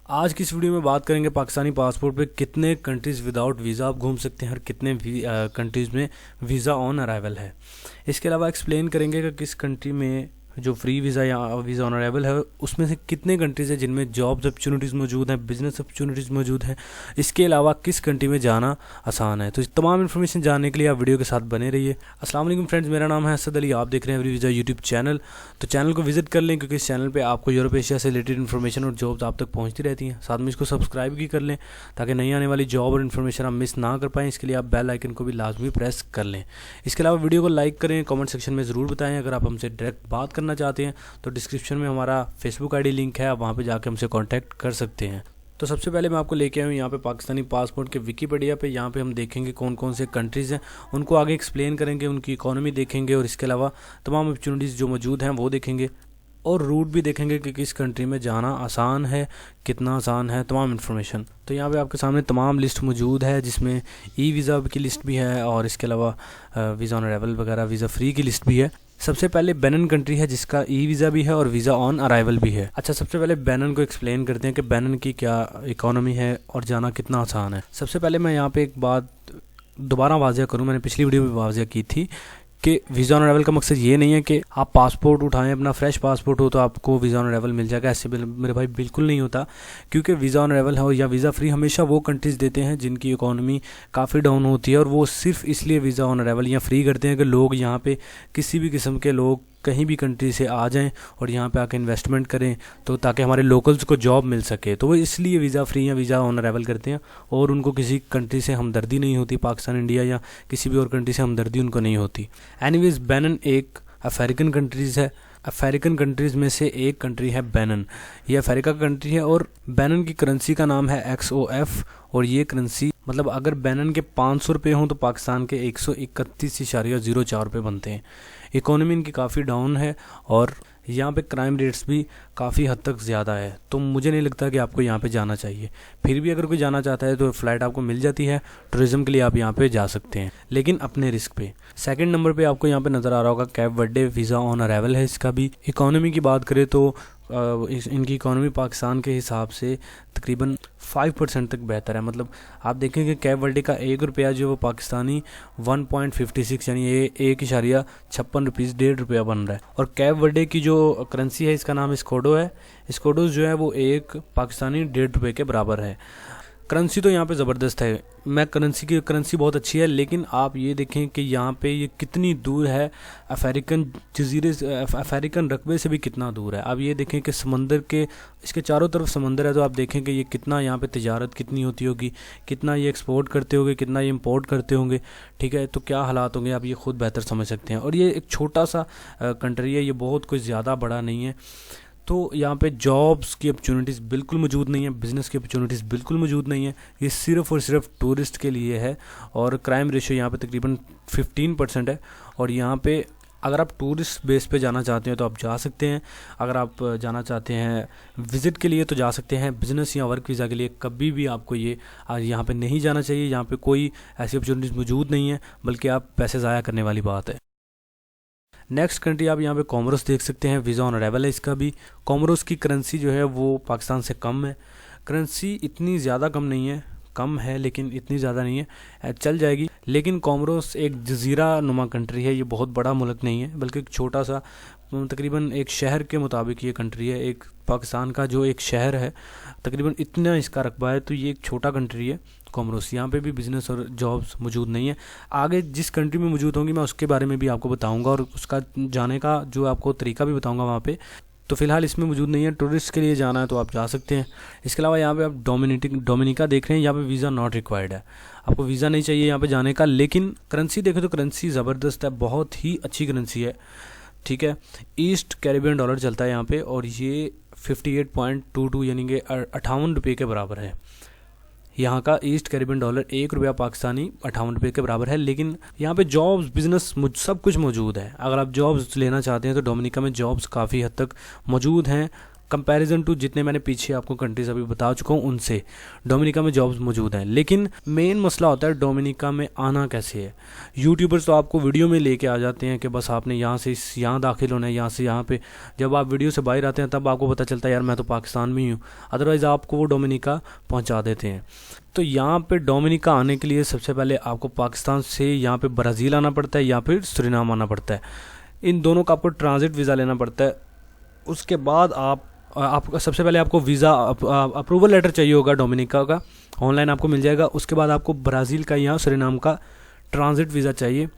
आज की इस वीडियो में बात करेंगे पाकिस्तानी पासपोर्ट पे कितने कंट्रीज़ विदाउट वीज़ा आप घूम सकते हैं और कितने कंट्रीज़ में वीज़ा ऑन अराइवल है। इसके अलावा एक्सप्लेन करेंगे कि किस कंट्री में जो फ्री वीज़ा या वीज़ा ऑन अराइवल है उसमें से कितने कंट्रीज़ हैं जिनमें जॉब्स अपॉर्चुनिटीज़ मौजूद हैं, बिजनेस अपॉर्चुनिटीज़ मौजूद हैं। इसके अलावा किस कंट्री में जाना आसान है। तो इस तमाम इन्फॉर्मेशन जानने के लिए आप वीडियो के साथ बने रहिए। अस्सलाम वालेकुम फ्रेंड्स, मेरा नाम है असद अली, आप देख रहे हैं एवरी वीज़ा यूट्यूब चैनल। तो चैनल को विजिट कर लें क्योंकि इस चैनल पर आपको यूरोप एशिया से रिलेटेड इन्फॉर्मेशन और जॉब्स आप तक पहुँचती रहती हैं। साथ में इसको सब्सक्राइब भी कर लें ताकि नई आने वाली जॉब और इन्फॉर्मेशन आप मिस ना कर पाएँ। इसके लिए आप बेल आइकन को भी लाजमी प्रेस कर लें। इसके अलावा वीडियो को लाइक करें, कमेंट सेक्शन में ज़रूर बताएं। अगर आप हमसे डायरेक्ट बात करना चाहते हैं तो डिस्क्रिप्शन में हमारा फेसबुक आईडी लिंक है, आप वहाँ पे जाके हमसे कांटेक्ट कर सकते हैं। तो सबसे पहले मैं आपको लेके आया हूँ यहाँ पे पाकिस्तानी पासपोर्ट के विकीपीडिया पे। यहाँ पे हम देखेंगे कौन कौन से कंट्रीज़ हैं, उनको आगे एक्सप्लेन करेंगे, उनकी इकोनॉमी देखेंगे और इसके अलावा तमाम अपॉर्चुनिटीज़ जो मौजूद हैं वो देखेंगे और रूट भी देखेंगे कि किस कंट्री में जाना आसान है, कितना आसान है, तमाम इन्फॉर्मेशन। तो यहाँ पे आपके सामने तमाम लिस्ट मौजूद है जिसमें ई वीज़ा की लिस्ट भी है और इसके अलावा वीज़ा ऑन अराइवल वगैरह वीज़ा फ्री की लिस्ट भी है। सबसे पहले बेनिन कंट्री है जिसका ई वीज़ा भी है और वीज़ा ऑन अराइवल भी है। अच्छा, सबसे पहले बेनिन को एक्सप्लेन करते हैं कि बेनिन की क्या इकोनॉमी है और जाना कितना आसान है। सबसे पहले मैं यहाँ पे एक बात दोबारा वाज़िया करूँ, मैंने पिछली वीडियो में वाज़िया की थी कि वीज़ा ऑन अराइवल का मकसद ये नहीं है कि आप पासपोर्ट उठाएं, अपना फ्रेश पासपोर्ट हो तो आपको वीज़ा ऑन अराइवल मिल जाएगा। ऐसे मेरे भाई बिल्कुल नहीं होता, क्योंकि वीज़ा ऑन अराइवल है या वीज़ा फ्री हमेशा वो कंट्रीज़ देते हैं जिनकी इकोनॉमी काफ़ी डाउन होती है और वो सिर्फ इसलिए वीज़ा ऑन अराइवल या फ्री करते हैं कि लोग यहाँ पे किसी भी किस्म के लोग कहीं भी कंट्री से आ जाएं और यहाँ पे आके इन्वेस्टमेंट करें, तो ताकि हमारे लोकल्स को जॉब मिल सके। तो वो इसलिए वीज़ा फ्री या वीज़ा ऑन अराइवल करते हैं और उनको किसी कंट्री से हमदर्दी नहीं होती, पाकिस्तान, इंडिया या किसी भी और कंट्री से हमदर्दी उनको नहीं होती। एनीवेज, बेनिन एक अफ्रीकन कंट्रीज़ है। अफ्रीकन कंट्रीज़ में से एक कंट्री है बेनिन। ये अफ्रीका का कंट्री है और बेनिन की करेंसी का नाम है XOF और ये करेंसी मतलब अगर बेनिन के 500 रुपये हों तो पाकिस्तान के 131.04 रुपये बनते हैं। इकोनॉमी इनकी काफ़ी डाउन है और यहाँ पे क्राइम रेट्स भी काफ़ी हद तक ज़्यादा है। तो मुझे नहीं लगता कि आपको यहाँ पे जाना चाहिए। फिर भी अगर कोई जाना चाहता है तो फ़्लाइट आपको मिल जाती है, टूरिज़्म के लिए आप यहाँ पे जा सकते हैं, लेकिन अपने रिस्क पे। सेकंड नंबर पे आपको यहाँ पे नज़र आ रहा होगा cap Verde, visa on arrival है इसका भी। इकोनॉमी की बात करें तो इनकी इकोनॉमी पाकिस्तान के हिसाब से तकरीबन 5% तक बेहतर है। मतलब आप देखेंगे कैप वर्डे का 1 रुपया जो वो पाकिस्तानी 1.56 यानी 1.56 रुपीज़, 1.5 रुपया बन रहा है। और कैप वर्डे की जो करेंसी है इसका नाम स्कोडो है। स्कोडो जो है वो एक पाकिस्तानी 1.5 रुपये के बराबर है। करेंसी तो यहाँ पे ज़बरदस्त है, मैं करेंसी बहुत अच्छी है, लेकिन आप ये देखें कि यहाँ पे ये कितनी दूर है अफ्रीकन जजीरे, अफ्रीकन रकबे से भी कितना दूर है। आप ये देखें कि समंदर के इसके चारों तरफ समंदर है, तो आप देखें कि ये कितना यहाँ पे तिजारत कितनी होती होगी, कितना ये एक्सपोर्ट करते होंगे, कितना ये इंपोर्ट करते होंगे। ठीक है, तो क्या हालात होंगे आप ये खुद बेहतर समझ सकते हैं। और ये एक छोटा सा कंट्री है, ये बहुत कुछ ज़्यादा बड़ा नहीं है। तो यहाँ पे जॉब्स की अपॉर्चुनिटीज़ बिल्कुल मौजूद नहीं है, बिज़नेस की अपॉर्चुनिटीज़ बिल्कुल मौजूद नहीं है। ये सिर्फ़ और सिर्फ टूरिस्ट के लिए है और क्राइम रेशियो यहाँ पे तकरीबन 15% है। और यहाँ पे अगर आप टूरिस्ट बेस पे जाना चाहते हैं तो आप जा सकते हैं। अगर आप जाना चाहते हैं विज़िट के लिए तो जा सकते हैं। बिज़नेस या वर्क वीज़ा के लिए कभी भी आपको ये यहाँ पे नहीं जाना चाहिए। यहाँ पे कोई ऐसी अपॉर्चुनिटीज़ मौजूद नहीं है, बल्कि आप पैसे ज़ाया करने वाली बात है। नेक्स्ट कंट्री आप यहाँ पे कोमोरोस देख सकते हैं, वीज़ा ऑन अराइवल है इसका भी। कोमोरोस की करेंसी जो है वो पाकिस्तान से कम है। करेंसी इतनी ज़्यादा कम नहीं है, कम है लेकिन इतनी ज़्यादा नहीं है, चल जाएगी। लेकिन कोमोरोस एक जजीरा नुमा कंट्री है, ये बहुत बड़ा मुल्क नहीं है बल्कि एक छोटा सा, तकरीबन एक शहर के मुताबिक ये कंट्री है। एक पाकिस्तान का जो एक शहर है तकरीबन इतना इसका रकबा है, तो ये एक छोटा कंट्री है कोमोरोस। यहाँ पे भी बिज़नेस और जॉब्स मौजूद नहीं है। आगे जिस कंट्री में मौजूद होंगी मैं उसके बारे में भी आपको बताऊंगा और उसका जाने का जो आपको तरीका भी बताऊंगा वहाँ पे। तो फ़िलहाल इसमें मौजूद नहीं है। टूरिस्ट के लिए जाना है तो आप जा सकते हैं। इसके अलावा यहाँ पे आप डोमिनिका देख रहे हैं, यहाँ पे वीज़ा नॉट रिक्वायर्ड है, आपको वीज़ा नहीं चाहिए यहाँ पे जाने का। लेकिन करेंसी देखें तो करेंसी ज़बरदस्त है, बहुत ही अच्छी करेंसी है। ठीक है, ईस्ट कैरेबियन डॉलर चलता है यहाँ पे और ये 58.22 यानी कि 58 रुपये के बराबर है। यहाँ का ईस्ट कैरेबियन डॉलर 1 रुपया पाकिस्तानी 58 रुपये के बराबर है। लेकिन यहाँ पे जॉब्स, बिज़नेस सब कुछ मौजूद है। अगर आप जॉब्स लेना चाहते हैं तो डोमिनिका में जॉब्स काफ़ी हद तक मौजूद हैं। कंपैरिजन टू जितने मैंने पीछे आपको कंट्रीज अभी बता चुका हूँ उनसे डोमिनिका में जॉब्स मौजूद हैं। लेकिन मेन मसला होता है डोमिनिका में आना कैसे है। यूट्यूबर्स तो आपको वीडियो में लेके आ जाते हैं कि बस आपने यहाँ से यहाँ दाखिल होना है, यहाँ से यहाँ पे। जब आप वीडियो से बाहर आते हैं तब आपको पता चलता है यार मैं तो पाकिस्तान में ही हूँ, अदरवाइज़ आपको वो डोमिनिका पहुँचा देते हैं। तो यहाँ पे डोमिनिका आने के लिए सबसे पहले आपको पाकिस्तान से यहाँ पे ब्राज़ील आना पड़ता है या फिर सुरीनाम आना पड़ता है। इन दोनों का आपको ट्रांजिट वीज़ा लेना पड़ता है। उसके बाद आपका सबसे पहले आपको वीज़ा अप्रूवल लेटर चाहिए होगा डोमिनिका का, ऑनलाइन आपको मिल जाएगा। उसके बाद आपको ब्राज़ील का या सुरीनाम का ट्रांजिट वीज़ा चाहिए।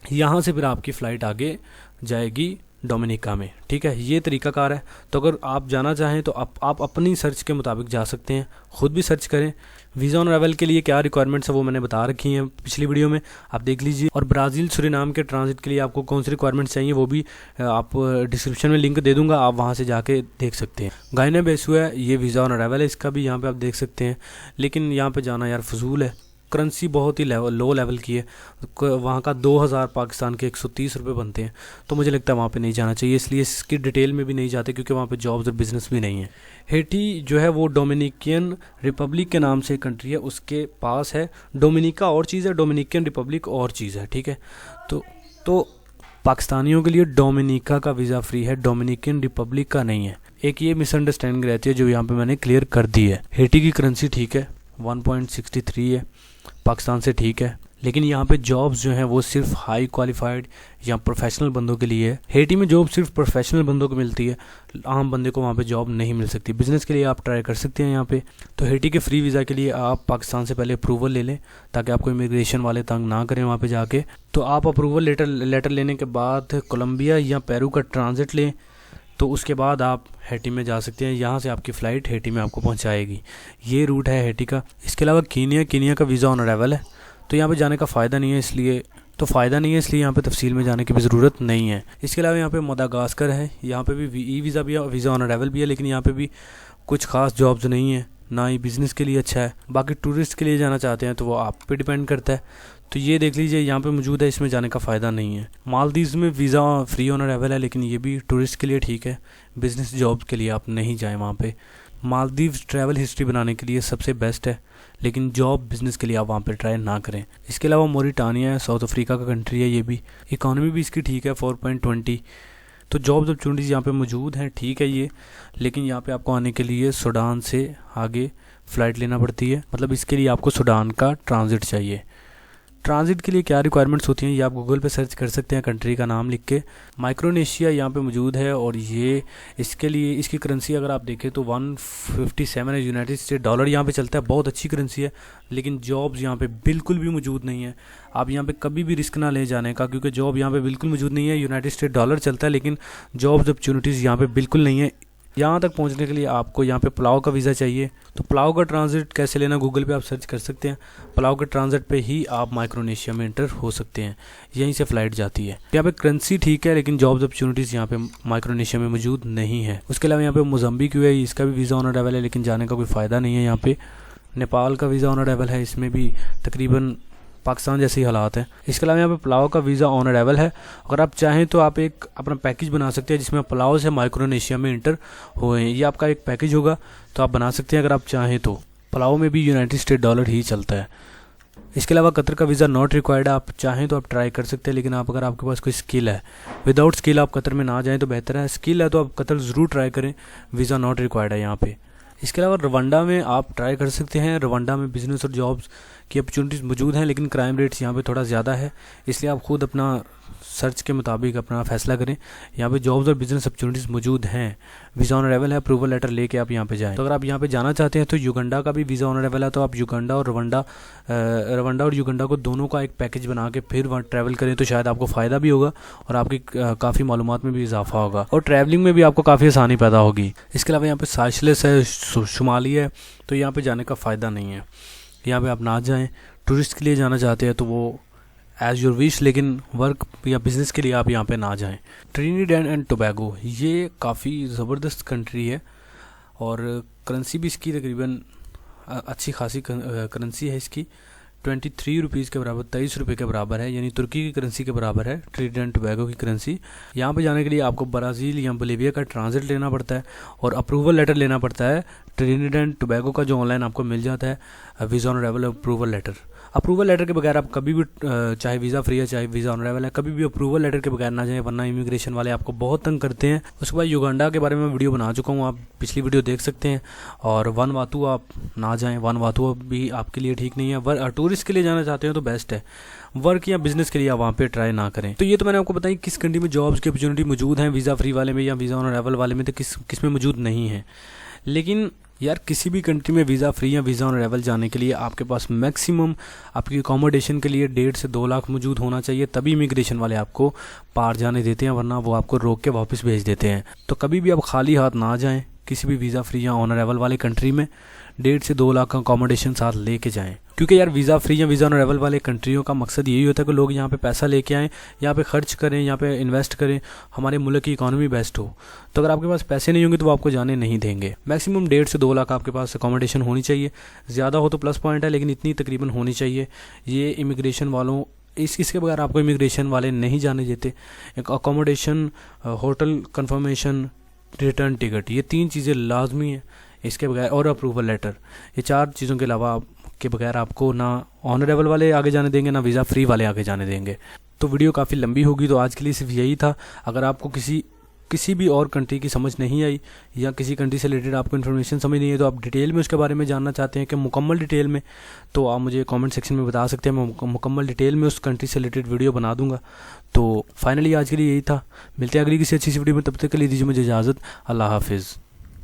यहाँ से फिर आपकी फ़्लाइट आगे जाएगी डोमिनिका में, ठीक है। ये तरीकाकार है। तो अगर आप जाना चाहें तो आप अपनी सर्च के मुताबिक जा सकते हैं, ख़ुद भी सर्च करें। वीज़ा ऑन अराइवल के लिए क्या रिक्वायरमेंट्स है वो मैंने बता रखी हैं पिछली वीडियो में, आप देख लीजिए। और ब्राज़ील सुरीनाम के ट्रांजिट के लिए आपको कौन सी रिक्वायरमेंट्स चाहिए वो भी आप डिस्क्रिप्शन में लिंक दे दूंगा, आप वहाँ से जाके देख सकते हैं। गायना बेसू है ये वीज़ा ऑन अराइवल है, इसका भी यहाँ पे आप देख सकते हैं। लेकिन यहाँ पे जाना यार फजूल है, करेंसी बहुत ही लो लेवल की है। वहाँ का 2000 पाकिस्तान के 130 रुपये बनते हैं, तो मुझे लगता है वहाँ पे नहीं जाना चाहिए। इसलिए इसकी डिटेल में भी नहीं जाते क्योंकि वहाँ पे जॉब्स और बिज़नेस भी नहीं है। हेटी जो है वो डोमिनिकन रिपब्लिक के नाम से कंट्री है, उसके पास है। डोमिनिका और चीज़ है, डोमिनिकन रिपब्लिक और चीज़ है, ठीक है। तो पाकिस्तानियों के लिए डोमिनिका का वीज़ा फ्री है, डोमिनिकन रिपब्लिक का नहीं है। एक ये मिसअंडरस्टैंडिंग रहती है जो यहाँ पे मैंने क्लियर कर दी है। हेटी की करेंसी ठीक है 1.63 है, पाकिस्तान से ठीक है। लेकिन यहाँ पे जॉब्स जो हैं वो सिर्फ हाई क्वालिफाइड या प्रोफेशनल बंदों के लिए है। हेटी में जॉब सिर्फ प्रोफेशनल बंदों को मिलती है, आम बंदे को वहाँ पे जॉब नहीं मिल सकती। बिज़नेस के लिए आप ट्राई कर सकते हैं यहाँ पे। तो हेटी के फ्री वीज़ा के लिए आप पाकिस्तान से पहले अप्रूवल ले लें ताकि आपको इमिग्रेशन वाले तंग ना करें वहाँ पे जाके। तो आप अप्रूवल लेटर लेने के बाद कोलंबिया या पेरू का ट्रांजिट लें, तो उसके बाद आप हेटी में जा सकते हैं। यहाँ से आपकी फ़्लाइट हेटी में आपको पहुँचाएगी। ये रूट है हेटी का। इसके अलावा कीनिया का वीज़ा ऑन अराइवल है, तो यहाँ पे जाने का फ़ायदा नहीं है, इसलिए यहाँ पे तफसील में जाने की भी ज़रूरत नहीं है। इसके अलावा यहाँ पे मदागास्कर है, यहाँ पे भी ई वीज़ा भी है, वीज़ा ऑन अराइवल भी है, लेकिन यहाँ पे भी कुछ ख़ास जॉब्स नहीं है, ना ही बिज़नेस के लिए अच्छा है। बाकी टूरिस्ट के लिए जाना चाहते हैं तो वो आप पे डिपेंड करता है। तो ये देख लीजिए यहाँ पे मौजूद है, इसमें जाने का फ़ायदा नहीं है। मालदीव्स में वीज़ा फ्री ऑन अराइवल है, लेकिन ये भी टूरिस्ट के लिए ठीक है, बिज़नेस जॉब के लिए आप नहीं जाएँ वहाँ पे। मालदीव्स ट्रैवल हिस्ट्री बनाने के लिए सबसे बेस्ट है, लेकिन जॉब बिज़नेस के लिए आप वहाँ पे ट्राई ना करें। इसके अलावा मोरिटानिया है, साउथ अफ्रीका का कंट्री है, ये भी इकॉनमी भी इसकी ठीक है 4.20। तो जॉब्स अपॉर्चुनिटीज़ यहाँ पे मौजूद हैं, ठीक है ये। लेकिन यहाँ पे आपको आने के लिए सूडान से आगे फ़्लाइट लेना पड़ती है, मतलब इसके लिए आपको सूडान का ट्रांजिट चाहिए। ट्रांजिट के लिए क्या रिक्वायरमेंट्स होती हैं ये आप गूगल पे सर्च कर सकते हैं, कंट्री का नाम लिख के। माइक्रोनेशिया यहाँ पे मौजूद है और ये इसके लिए इसकी करेंसी अगर आप देखें तो 157 है, यूनाइटेड स्टेट डॉलर यहाँ पे चलता है, बहुत अच्छी करेंसी है। लेकिन जॉब्स यहाँ पे बिल्कुल भी मौजूद नहीं है। आप यहाँ पे कभी भी रिस्क ना ले जाने का, क्योंकि जॉब यहाँ पे बिल्कुल मौजूद नहीं है। यूनाइटेड स्टेट डॉलर चलता है लेकिन जॉब्स अपॉर्चुनिटीज़ यहाँ पे बिल्कुल नहीं है। यहाँ तक पहुँचने के लिए आपको यहाँ पे पुलाव का वीज़ा चाहिए। तो पुलाव का ट्रांजिट कैसे लेना गूगल पे आप सर्च कर सकते हैं। पुलाव के ट्रांजिट पे ही आप माइक्रोनेशिया में एंटर हो सकते हैं, यहीं से फ़्लाइट जाती है। यहाँ पे करेंसी ठीक है, लेकिन जॉब्स अपॉर्चुनिटीज़ यहाँ पे माइक्रोनेशिया में मौजूद नहीं है। उसके अलावा यहाँ पे मोज़म्बिक है, इसका भी वीज़ा ऑन अराइवल है, लेकिन जाने का कोई फ़ायदा नहीं है यहाँ पे। नेपाल का वीज़ा ऑन अराइवल है, इसमें भी तकरीबन पाकिस्तान जैसे ही हालात हैं। इसके अलावा यहाँ पे पुलाव का वीज़ा ऑन अराइवल है। अगर आप चाहें तो आप एक अपना पैकेज बना सकते हैं जिसमें पुलाव से माइक्रोनेशिया में इंटर हुए हैं। ये आपका एक पैकेज होगा, तो आप बना सकते हैं अगर आप चाहें तो। पुलाव में भी यूनाइटेड स्टेट डॉलर ही चलता है। इसके अलावा कतर का वीज़ा नॉट रिक्वायर्ड है, आप चाहें तो आप ट्राई कर सकते हैं, लेकिन अगर आपके पास कोई स्किल है, विदाउट स्किल आप कतर में ना जाएँ तो बेहतर है। स्किल है तो आप कतर ज़रूर ट्राई करें, वीज़ा नॉट रिक्वायर्ड है यहाँ पे। इसके अलावा रवांडा में आप ट्राई कर सकते हैं। रवांडा में बिज़नेस और जॉब्स की अपॉर्चुनिटीज़ मौजूद हैं, लेकिन क्राइम रेट्स यहाँ पे थोड़ा ज़्यादा है, इसलिए आप खुद अपना सर्च के मुताबिक अपना फैसला करें। यहाँ पे जॉब्स और बिज़नेस अपॉर्चुनिटीज़ मौजूद हैं। वीज़ा ऑन अराइवल है, अप्रूवल लेटर लेके आप यहाँ पे जाएँ। तो अगर आप यहाँ पे जाना चाहते हैं तो युगांडा का भी वीज़ा ऑन अराइवल है, तो आप युगांडा और युगांडा को दोनों का एक पैकेज बना के फिर वहाँ ट्रैवल करें तो शायद आपको फ़ायदा भी होगा और आपकी काफ़ी मालूमात में भी इजाफा होगा और ट्रैवलिंग में भी आपको काफ़ी आसानी पैदा होगी। इसके अलावा यहाँ पे साइशलेस है, शुमाली है, तो यहाँ पे जाने का फ़ायदा नहीं है, यहाँ पे आप ना जाएं। टूरिस्ट के लिए जाना चाहते हैं तो वो एज़ योर विश, लेकिन वर्क या बिज़नेस के लिए आप यहाँ पे ना जाएं। ट्रिनिडेड एंड टोबैगो ये काफ़ी ज़बरदस्त कंट्री है और करेंसी भी इसकी तकरीबन अच्छी खासी करेंसी है इसकी, 23 के बराबर, 23 रुपये के बराबर है, यानी तुर्की की करेंसी के बराबर है, ट्रिनिडाद एंड टोबैगो की करेंसी। यहाँ पे जाने के लिए आपको ब्राज़ील या बोलिविया का ट्रांजिट लेना पड़ता है और अप्रूवल लेटर लेना पड़ता है ट्रिनिडाद एंड टोबैगो का, जो ऑनलाइन आपको मिल जाता है, visa on arrival approval letter. Approval letter के बगैर आप कभी भी, चाहे वीज़ा फ्री है चाहे वीज़ा ऑन अराइवल है, कभी भी अप्रूवल लेटर के बगैर ना जाएं, वरना इमिग्रेशन वाले आपको बहुत तंग करते हैं। उसके बाद युगांडा के बारे में वीडियो बना चुका हूँ, आप पिछली वीडियो देख सकते हैं। और वनवातु आप ना जाएं, वनवातु भी आपके लिए ठीक नहीं है। टूरिस्ट के लिए जाना चाहते हो तो बेस्ट है, वर्क या बिजनेस के लिए आप वहाँ पे ट्राई ना करें। तो ये तो मैंने आपको बताई किस कंट्री में जॉब्स की अपॉर्चुनिटी मौजूद हैं, वीज़ा फ्री वाले में या वीज़ा ऑन अराइवल वाले में, तो किस में मौजूद नहीं है। लेकिन यार किसी भी कंट्री में वीज़ा फ्री या वीज़ा ऑन अराइवल जाने के लिए आपके पास मैक्सिमम आपकी अकोमोडेशन के लिए 1.5 से 2 लाख मौजूद होना चाहिए, तभी इमिग्रेशन वाले आपको पार जाने देते हैं, वरना वो आपको रोक के वापस भेज देते हैं। तो कभी भी आप खाली हाथ ना जाएं किसी भी वीज़ा फ्री या ऑन अराइवल वाले कंट्री में, 1.5 से 2 लाख का अकोमोडेशन साथ लेके जाएं। क्योंकि यार वीज़ा फ्री या वीज़ा ऑन अराइवल वाले कंट्रियों का मकसद यही होता है कि लोग यहाँ पे पैसा लेके आएँ, यहाँ पे खर्च करें, यहाँ पे इन्वेस्ट करें, हमारे मुल्क की इकॉनमी बेस्ट हो। तो अगर आपके पास पैसे नहीं होंगे तो वो आपको जाने नहीं देंगे। मैक्सिमम 1.5 से 2 लाख आपके पास अकोमोडेशन होनी चाहिए, ज़्यादा हो तो प्लस पॉइंट है, लेकिन इतनी तकरीबन होनी चाहिए। ये इमिग्रेशन वालों, इसके बगैर आपको इमिग्रेशन वाले नहीं जाने देते। एक accommodation, hotel confirmation, return ticket, ये 3 चीज़ें लाजमी हैं इसके बगैर, और अप्रूवल लेटर, ये 4 चीज़ों के अलावा के बगैर आपको ना ऑन अराइवल वाले आगे जाने देंगे, ना वीज़ा फ्री वाले आगे जाने देंगे। तो वीडियो काफ़ी लंबी होगी, तो आज के लिए सिर्फ यही था। अगर आपको किसी भी और कंट्री की समझ नहीं आई या किसी कंट्री से रिलेटेड आपको इन्फॉर्मेशन समझ नहीं है, तो आप डिटेल में उसके बारे में जानना चाहते हैं कि मुकम्मल डिटेल में, तो आप मुझे कमेंट सेक्शन में बता सकते हैं, मैं मुकम्मल डिटेल में उस कंट्री से रिलेटेड वीडियो बना दूंगा। तो फाइनली आज के लिए यही था, मिलते हैं अगली किसी अच्छी सी वीडियो में, तब तक के लिए दीजिए मुझे इजाज़त। अल्लाह हाफिज़।